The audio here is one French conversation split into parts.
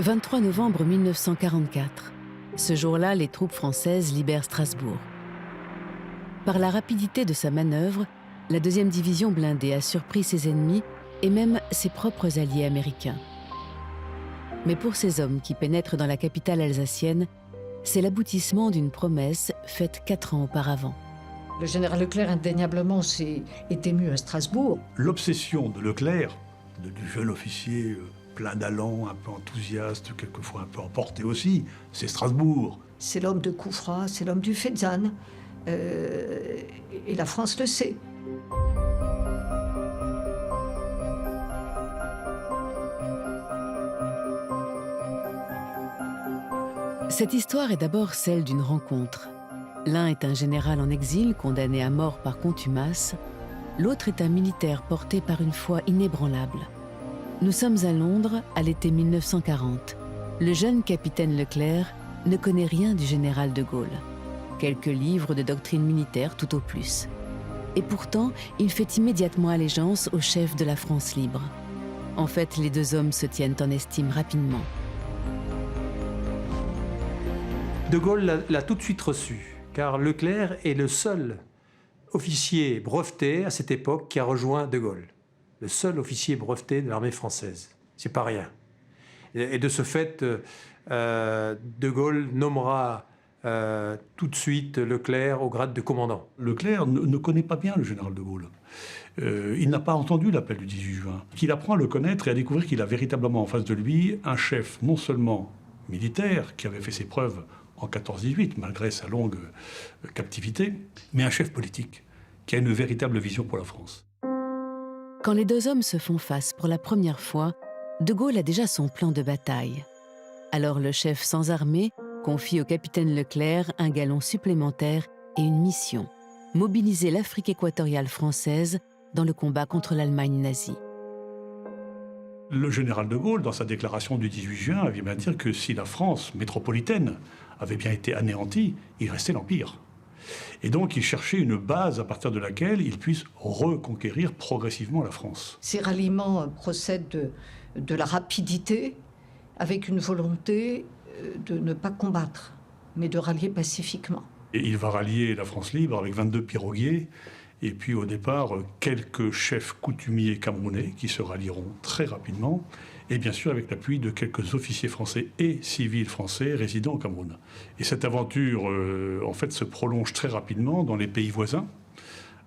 23 novembre 1944. Ce jour-là, les troupes françaises libèrent Strasbourg. Par la rapidité de sa manœuvre, la 2e division blindée a surpris ses ennemis et même ses propres alliés américains. Mais pour ces hommes qui pénètrent dans la capitale alsacienne, c'est l'aboutissement d'une promesse faite 4 ans auparavant. Le général Leclerc, indéniablement, est ému à Strasbourg. L'obsession de Leclerc, du jeune officier plein d'allant, un peu enthousiaste, quelquefois un peu emporté aussi, c'est Strasbourg. C'est l'homme de Kufra, c'est l'homme du Fezzan. Et la France le sait. Cette histoire est d'abord celle d'une rencontre. L'un est un général en exil condamné à mort par contumace, l'autre est un militaire porté par une foi inébranlable. Nous sommes à Londres à l'été 1940. Le jeune capitaine Leclerc ne connaît rien du général de Gaulle. Quelques livres de doctrine militaire tout au plus. Et pourtant, il fait immédiatement allégeance au chef de la France libre. En fait, les deux hommes se tiennent en estime rapidement. De Gaulle l'a tout de suite reçu, car Leclerc est le seul officier breveté à cette époque qui a rejoint de Gaulle. Le seul officier breveté de l'armée française. C'est pas rien. Et de ce fait, de Gaulle nommera tout de suite Leclerc au grade de commandant. Leclerc ne connaît pas bien le général de Gaulle. Il n'a pas entendu l'appel du 18 juin. Il apprend à le connaître et à découvrir qu'il a véritablement en face de lui un chef non seulement militaire, qui avait fait ses preuves en 14-18, malgré sa longue captivité, mais un chef politique, qui a une véritable vision pour la France. Quand les deux hommes se font face pour la première fois, de Gaulle a déjà son plan de bataille. Alors le chef sans armée confie au capitaine Leclerc un galon supplémentaire et une mission, mobiliser l'Afrique équatoriale française dans le combat contre l'Allemagne nazie. Le général de Gaulle, dans sa déclaration du 18 juin, avait bien dire que si la France métropolitaine avait bien été anéantie, il restait l'Empire. Et donc il cherchait une base à partir de laquelle il puisse reconquérir progressivement la France. Ces ralliements procèdent de la rapidité, avec une volonté de ne pas combattre, mais de rallier pacifiquement. Et il va rallier la France libre avec 22 piroguiers, et puis au départ, quelques chefs coutumiers camerounais qui se rallieront très rapidement, et bien sûr avec l'appui de quelques officiers français et civils français résidant au Cameroun. Et cette aventure, en fait, se prolonge très rapidement dans les pays voisins,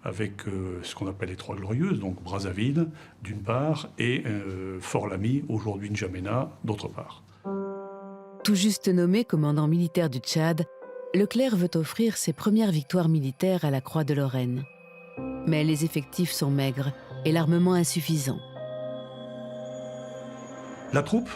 avec ce qu'on appelle les Trois Glorieuses, donc Brazzaville d'une part, et Fort-Lamy, aujourd'hui N'Djamena, d'autre part. Tout juste nommé commandant militaire du Tchad, Leclerc veut offrir ses premières victoires militaires à la Croix de Lorraine. Mais les effectifs sont maigres et l'armement insuffisant. La troupe,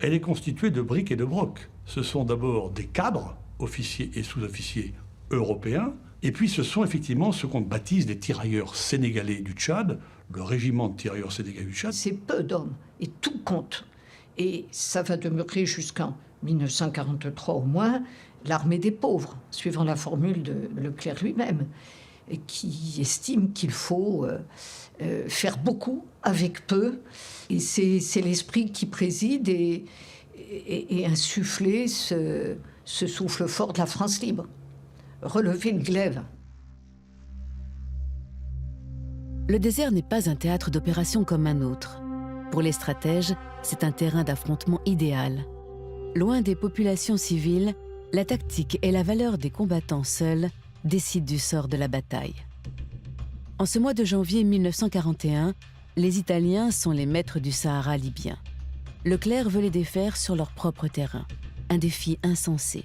elle est constituée de briques et de brocs. Ce sont d'abord des cadres, officiers et sous-officiers européens, et puis ce sont effectivement ce qu'on baptise des tirailleurs sénégalais du Tchad, le régiment de tirailleurs sénégalais du Tchad. C'est peu d'hommes, et tout compte. Et ça va demeurer jusqu'en 1943 au moins, l'armée des pauvres, suivant la formule de Leclerc lui-même, qui estime qu'il faut faire beaucoup avec peu. Et c'est l'esprit qui préside et insuffler ce souffle fort de la France libre. Relever le glaive. Le désert n'est pas un théâtre d'opération comme un autre. Pour les stratèges, c'est un terrain d'affrontement idéal. Loin des populations civiles, la tactique et la valeur des combattants seuls décident du sort de la bataille. En ce mois de janvier 1941, les Italiens sont les maîtres du Sahara libyen. Leclerc veut les défaire sur leur propre terrain. Un défi insensé.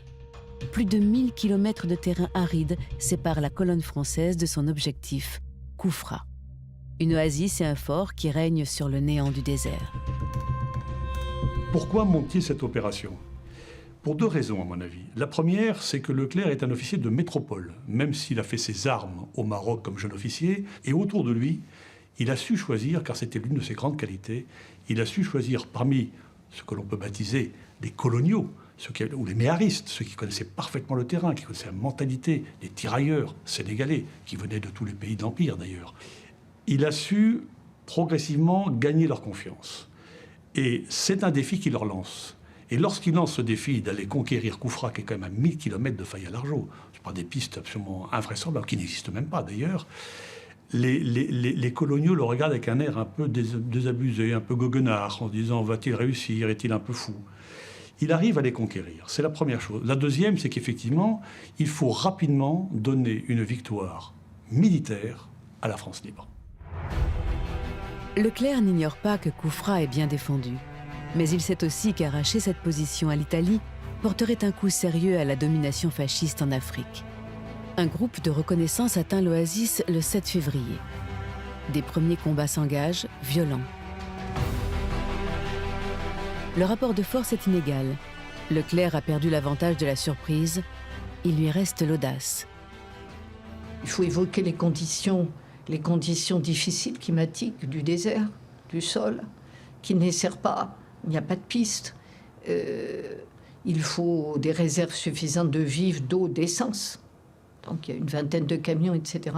Plus de 1000 km de terrain aride séparent la colonne française de son objectif, Kufra. Une oasis et un fort qui règnent sur le néant du désert. Pourquoi monte-t-il cette opération ? Pour deux raisons, à mon avis. La première, c'est que Leclerc est un officier de métropole, même s'il a fait ses armes au Maroc comme jeune officier, et autour de lui, il a su choisir, car c'était l'une de ses grandes qualités, il a su choisir parmi ce que l'on peut baptiser les coloniaux, ou les méharistes, ceux qui connaissaient parfaitement le terrain, qui connaissaient la mentalité, les tirailleurs sénégalais, qui venaient de tous les pays de l'Empire d'ailleurs. Il a su progressivement gagner leur confiance. Et c'est un défi qu'il leur lance. Et lorsqu'il lance ce défi d'aller conquérir Koufra, qui est quand même à 1000 km de Faya-Largeau, ce ne sont pas des pistes absolument invraisemblables, qui n'existent même pas d'ailleurs, les coloniaux le regardent avec un air un peu désabusé, un peu goguenard, en se disant « va-t-il réussir? Est-il un peu fou ?» Il arrive à les conquérir, c'est la première chose. La deuxième, c'est qu'effectivement, il faut rapidement donner une victoire militaire à la France libre. Leclerc n'ignore pas que Koufra est bien défendu. Mais il sait aussi qu'arracher cette position à l'Italie porterait un coup sérieux à la domination fasciste en Afrique. Un groupe de reconnaissance atteint l'Oasis le 7 février. Des premiers combats s'engagent, violents. Le rapport de force est inégal. Leclerc a perdu l'avantage de la surprise. Il lui reste l'audace. Il faut évoquer les conditions difficiles, climatiques, du désert, du sol, qui ne sert pas. Il n'y a pas de piste. Il faut des réserves suffisantes de vivres, d'eau, d'essence. Donc il y a une vingtaine de camions, etc.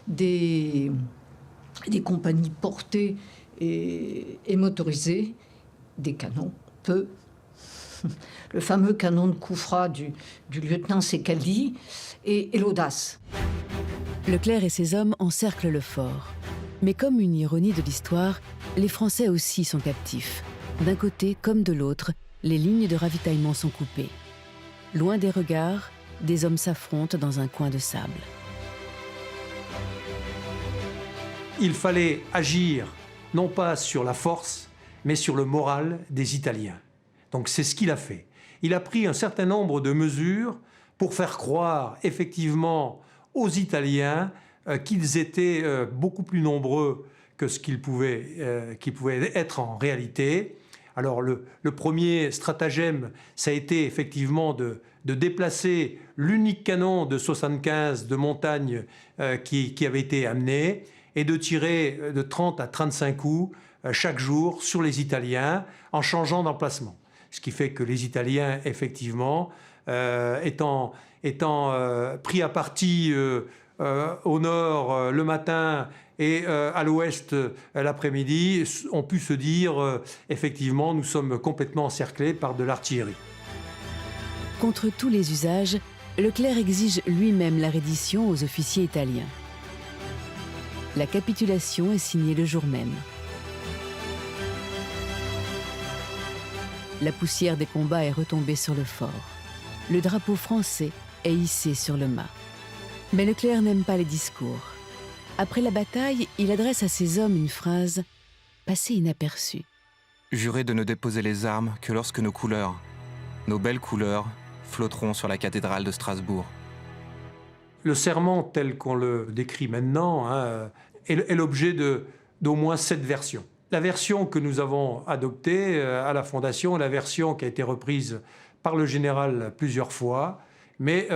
Des compagnies portées et motorisées, des canons, peu. Le fameux canon de Koufra du lieutenant Sekaldi et l'audace. Leclerc et ses hommes encerclent le fort. Mais comme une ironie de l'histoire, les Français aussi sont captifs. D'un côté comme de l'autre, les lignes de ravitaillement sont coupées. Loin des regards, des hommes s'affrontent dans un coin de sable. Il fallait agir non pas sur la force, mais sur le moral des Italiens. Donc c'est ce qu'il a fait. Il a pris un certain nombre de mesures pour faire croire effectivement aux Italiens qu'ils étaient beaucoup plus nombreux que ce qu'ils pouvaient être en réalité. Alors le premier stratagème, ça a été effectivement de déplacer l'unique canon de 75 de montagne qui avait été amené et de tirer de 30 à 35 coups chaque jour sur les Italiens en changeant d'emplacement. Ce qui fait que les Italiens, effectivement, étant pris à partie au nord le matin et à l'ouest l'après-midi, ont pu se dire effectivement, nous sommes complètement encerclés par de l'artillerie. Contre tous les usages, Leclerc exige lui-même la reddition aux officiers italiens. La capitulation est signée le jour même. La poussière des combats est retombée sur le fort. Le drapeau français est hissé sur le mât. Mais Leclerc n'aime pas les discours. Après la bataille, il adresse à ses hommes une phrase passée inaperçue. Jurez de ne déposer les armes que lorsque nos couleurs, nos belles couleurs, flotteront sur la cathédrale de Strasbourg. Le serment tel qu'on le décrit maintenant est l'objet d'au moins 7 versions. La version que nous avons adoptée à la Fondation est la version qui a été reprise par le général plusieurs fois, mais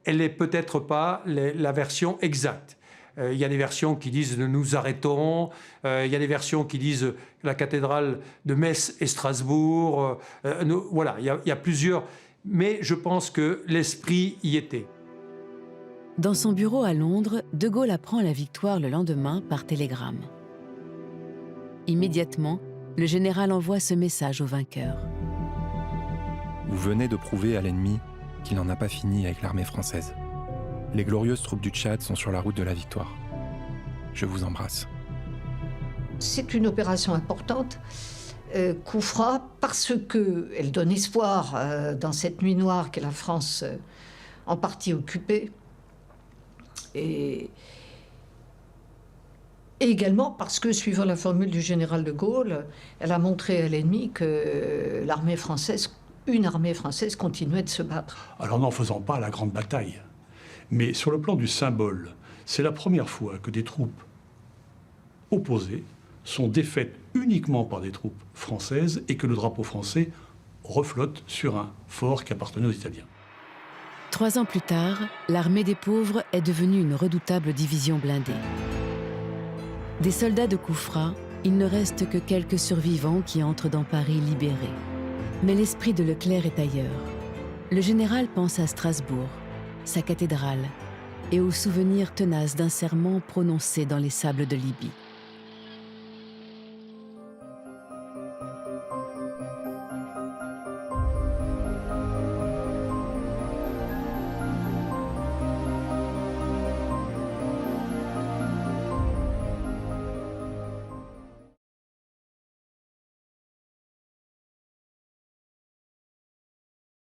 elle n'est peut-être pas la version exacte. Il y a des versions qui disent « nous arrêtons », il y a des versions qui disent « la cathédrale de Metz et Strasbourg ». Voilà, il y a plusieurs, mais je pense que l'esprit y était. Dans son bureau à Londres, De Gaulle apprend la victoire le lendemain par télégramme. Immédiatement, le général envoie ce message au vainqueur. Vous venez de prouver à l'ennemi qu'il n'en a pas fini avec l'armée française. Les glorieuses troupes du Tchad sont sur la route de la victoire. Je vous embrasse. C'est une opération importante, Koufra, parce qu'elle donne espoir dans cette nuit noire qu'est la France en partie occupée. Et également parce que, suivant la formule du général de Gaulle, elle a montré à l'ennemi que une armée française continuait de se battre. Alors n'en faisant pas la grande bataille. Mais sur le plan du symbole, c'est la première fois que des troupes opposées sont défaites uniquement par des troupes françaises et que le drapeau français reflotte sur un fort qui appartenait aux Italiens. 3 ans plus tard, l'armée des pauvres est devenue une redoutable division blindée. Des soldats de Koufra, il ne reste que quelques survivants qui entrent dans Paris libérés. Mais l'esprit de Leclerc est ailleurs. Le général pense à Strasbourg, sa cathédrale, et aux souvenirs tenaces d'un serment prononcé dans les sables de Libye.